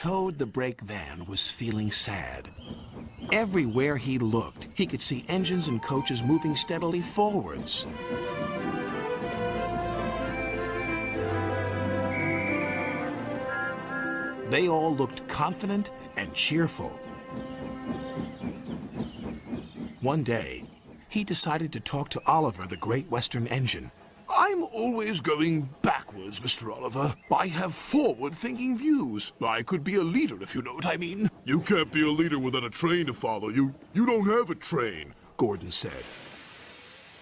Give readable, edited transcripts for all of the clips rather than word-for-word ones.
Toad the brake van was feeling sad. Everywhere he looked, he could see engines and coaches moving steadily forwards. They all looked confident and cheerful. One day, he decided to talk to Oliver, the Great Western Engine. I'm always going backwards, Mr. Oliver. I have forward-thinking views. I could be a leader, if you know what I mean. You can't be a leader without a train to follow. You don't have a train, Gordon said.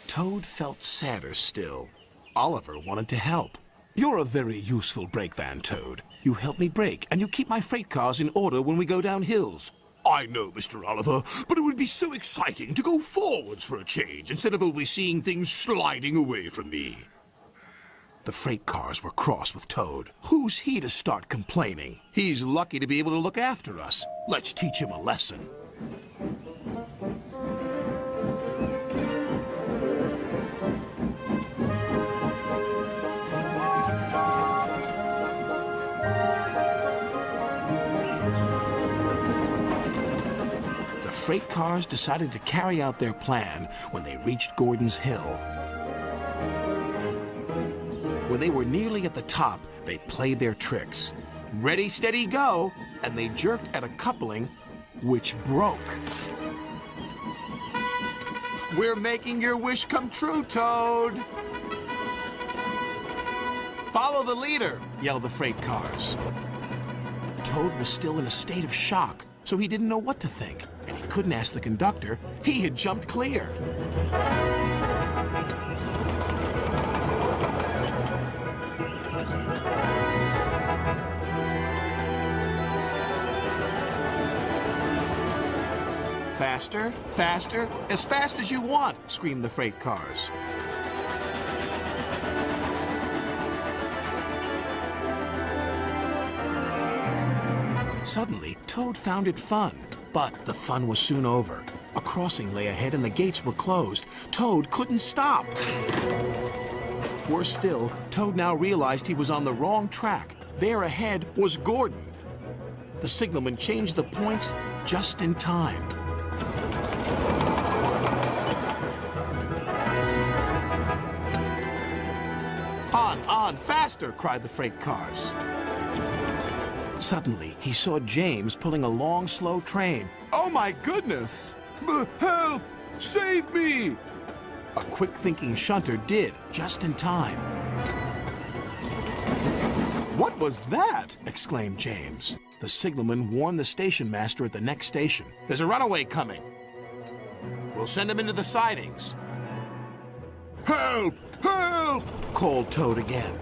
Toad felt sadder still. Oliver wanted to help. You're a very useful brake van, Toad. You help me brake, and you keep my freight cars in order when we go down hills. I know, Mr. Oliver, but it would be so exciting to go forwards for a change instead of always seeing things sliding away from me. The freight cars were cross with Toad. Who's he to start complaining? He's lucky to be able to look after us. Let's teach him a lesson. The freight cars decided to carry out their plan when they reached Gordon's Hill. When they were nearly at the top, they played their tricks. Ready, steady, go! And they jerked at a coupling, which broke. We're making your wish come true, Toad! Follow the leader, yelled the freight cars. Toad was still in a state of shock, so he didn't know what to think. And he couldn't ask the conductor. He had jumped clear. Faster, faster, as fast as you want, screamed the freight cars. Suddenly, Toad found it fun. But the fun was soon over. A crossing lay ahead and the gates were closed. Toad couldn't stop. Worse still, Toad now realized he was on the wrong track. There ahead was Gordon. The signalman changed the points just in time. On, faster, cried the freight cars. Suddenly, he saw James pulling a long, slow train. Oh, my goodness! Help! Save me! A quick-thinking shunter did, just in time. What was that? Exclaimed James. The signalman warned the station master at the next station. There's a runaway coming. We'll send him into the sidings. Help! Help! Called Toad again.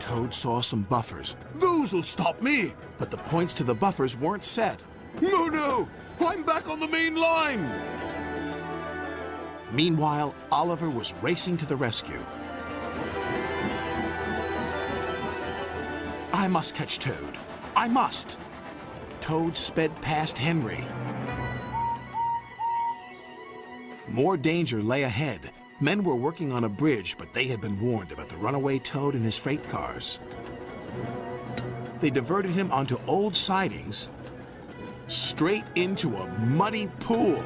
Toad saw some buffers. Those'll stop me! But the points to the buffers weren't set. No! I'm back on the main line! Meanwhile, Oliver was racing to the rescue. I must catch Toad. I must! Toad sped past Henry. More danger lay ahead. Men were working on a bridge, but they had been warned about the runaway Toad and his freight cars. They diverted him onto old sidings, straight into a muddy pool.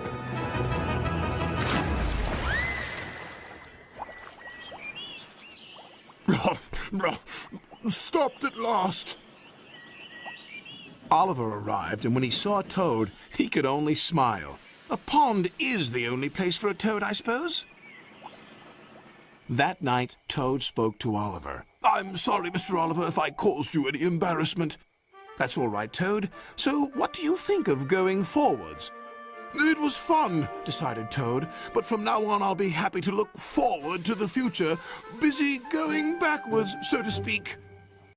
Stopped at last. Oliver arrived, and when he saw Toad, he could only smile. A pond is the only place for a toad, I suppose? That night, Toad spoke to Oliver. I'm sorry, Mr. Oliver, if I caused you any embarrassment. That's all right, Toad. So what do you think of going forwards? It was fun, decided Toad, but from now on I'll be happy to look forward to the future, busy going backwards, so to speak.